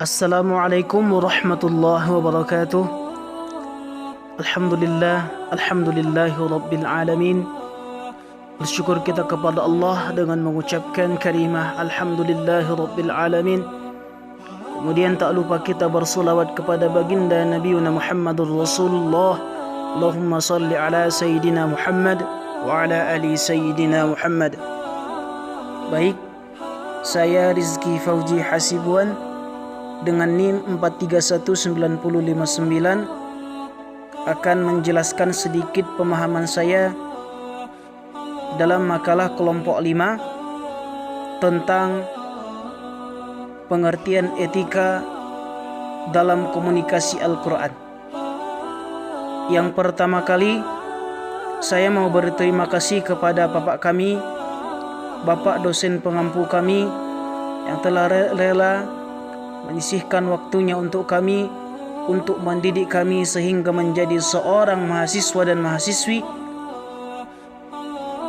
Assalamualaikum warahmatullahi wabarakatuh. Alhamdulillahi rabbil alamin. Bersyukur kita kepada Allah dengan mengucapkan kalimah Alhamdulillahi rabbil alamin. Kemudian tak lupa kita bersolawat kepada baginda Nabiuna Muhammadur Rasulullah. Allahumma salli ala Sayyidina Muhammad wa ala ali Sayyidina Muhammad. Baik, saya Rizky Fauji Hasibuan dengan NIM 431959 akan menjelaskan sedikit pemahaman saya dalam makalah kelompok 5 tentang pengertian etika dalam komunikasi Al-Quran. Yang pertama kali saya mau berterima kasih kepada bapak kami, bapak dosen pengampu kami yang telah rela menyisihkan waktunya untuk kami, untuk mendidik kami sehingga menjadi seorang mahasiswa dan mahasiswi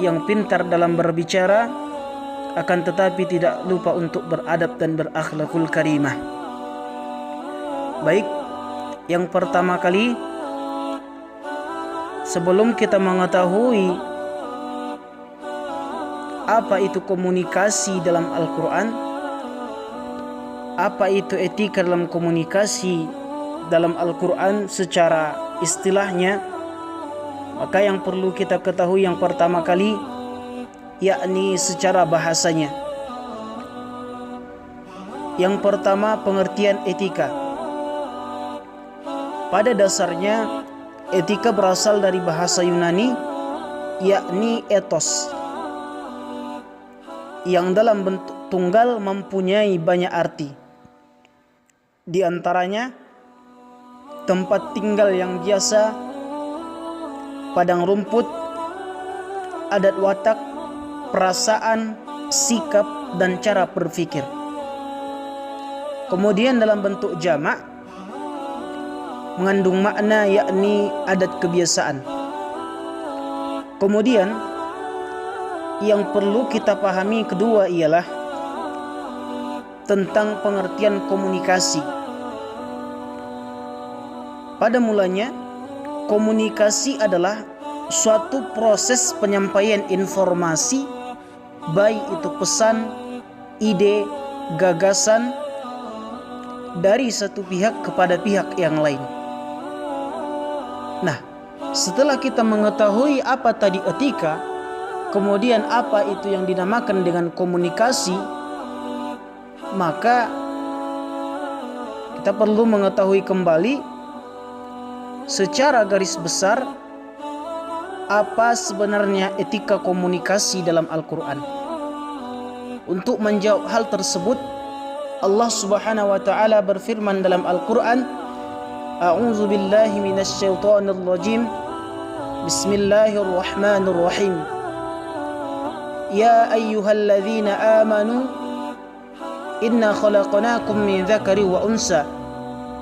yang pintar dalam berbicara, akan tetapi tidak lupa untuk beradab dan berakhlakul karimah. Baik, yang pertama kali, sebelum kita mengetahui apa itu komunikasi dalam Al-Quran, apa itu etika dalam komunikasi dalam Al-Quran secara istilahnya, maka yang perlu kita ketahui yang pertama kali yakni secara bahasanya. Yang pertama, pengertian etika. Pada dasarnya etika berasal dari bahasa Yunani yakni ethos, yang dalam bentuk tunggal mempunyai banyak arti. Di antaranya tempat tinggal yang biasa, padang rumput, adat watak, perasaan, sikap, dan cara berpikir. Kemudian dalam bentuk jamak mengandung makna yakni adat kebiasaan. Kemudian yang perlu kita pahami kedua ialah tentang pengertian komunikasi. Pada mulanya, komunikasi adalah suatu proses penyampaian informasi, baik itu pesan, ide, gagasan dari satu pihak kepada pihak yang lain. Nah, setelah kita mengetahui apa tadi etika, kemudian apa itu yang dinamakan dengan komunikasi, maka kita perlu mengetahui kembali secara garis besar apa sebenarnya etika komunikasi dalam Al-Quran. Untuk menjawab hal tersebut, Allah Subhanahu wa taala berfirman dalam Al-Quran, A'udzu billahi minasyaitonir rajim. Bismillahirrahmanirrahim. Ya ayyuhalladzina amanu inna khalaqnakum min dzakari wa unsa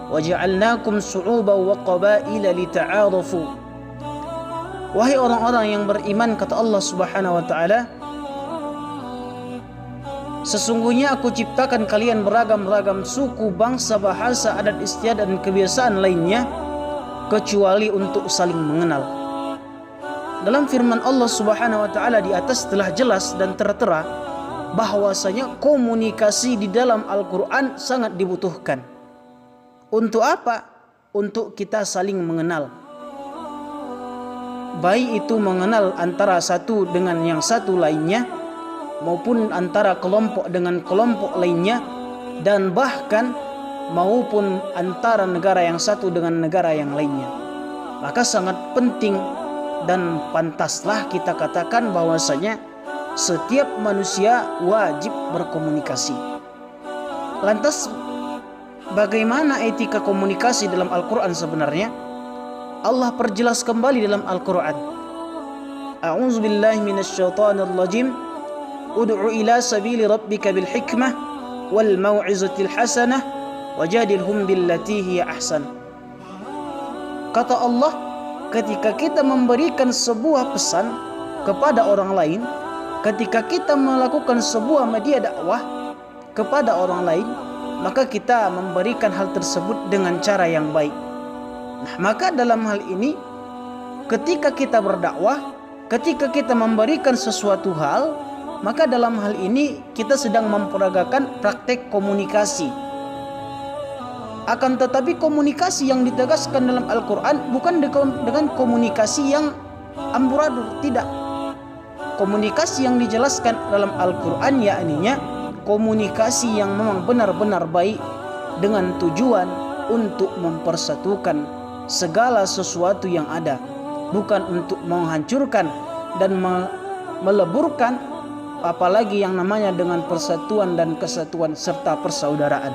wa ja'alnakum syu'uban wa qabaila lita'arafu. Wahai orang-orang yang beriman, kata Allah Subhanahu wa taala, sesungguhnya aku ciptakan kalian beragam-ragam suku, bangsa, bahasa, adat istiadat dan kebiasaan lainnya kecuali untuk saling mengenal. Dalam firman Allah Subhanahu wa taala di atas telah jelas dan tertera bahwasanya komunikasi di dalam Al-Quran sangat dibutuhkan. Untuk apa? Untuk kita saling mengenal. Baik itu mengenal antara satu dengan yang satu lainnya, maupun antara kelompok dengan kelompok lainnya, dan bahkan maupun antara negara yang satu dengan negara yang lainnya. Maka sangat penting dan pantaslah kita katakan bahwasanya setiap manusia wajib berkomunikasi. Lantas bagaimana etika komunikasi dalam Al-Quran sebenarnya? Allah perjelas kembali dalam Al-Quran. A'udzu billahi minasyaitonir rajim. Ud'u ila sabili rabbika bil hikmah wal mau'izatil hasanah wajadilhum billati hiya ahsan. Kata Allah, ketika kita memberikan sebuah pesan kepada orang lain, ketika kita melakukan sebuah media dakwah kepada orang lain, maka kita memberikan hal tersebut dengan cara yang baik. Nah, maka dalam hal ini ketika kita berdakwah, ketika kita memberikan sesuatu hal, maka dalam hal ini kita sedang memperagakan praktek komunikasi. Akan tetapi komunikasi yang ditegaskan dalam Al-Quran bukan dengan komunikasi yang amburadul, tidak. Komunikasi yang dijelaskan dalam Al-Quran yakninya komunikasi yang memang benar-benar baik dengan tujuan untuk mempersatukan segala sesuatu yang ada, bukan untuk menghancurkan dan meleburkan, apalagi yang namanya dengan persatuan dan kesatuan serta persaudaraan.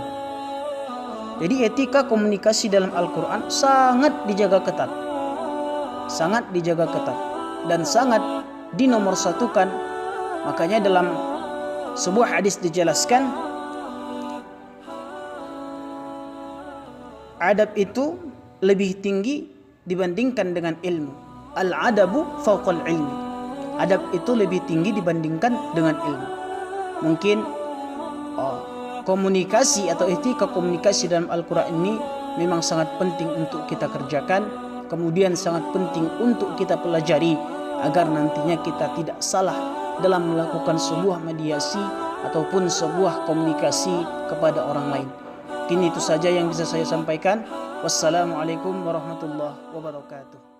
Jadi etika komunikasi dalam Al-Quran sangat dijaga ketat, sangat dijaga ketat dan sangat dinomorsatukan. Makanya dalam sebuah hadis dijelaskan, adab itu lebih tinggi dibandingkan dengan ilmu. Al-adabu fawqal ilmi. Adab itu lebih tinggi dibandingkan dengan ilmu. Mungkin komunikasi atau etika komunikasi dalam Al-Quran ini memang sangat penting untuk kita kerjakan, kemudian sangat penting untuk kita pelajari agar nantinya kita tidak salah dalam melakukan sebuah mediasi ataupun sebuah komunikasi kepada orang lain. Mungkin itu saja yang bisa saya sampaikan. Wassalamualaikum warahmatullahi wabarakatuh.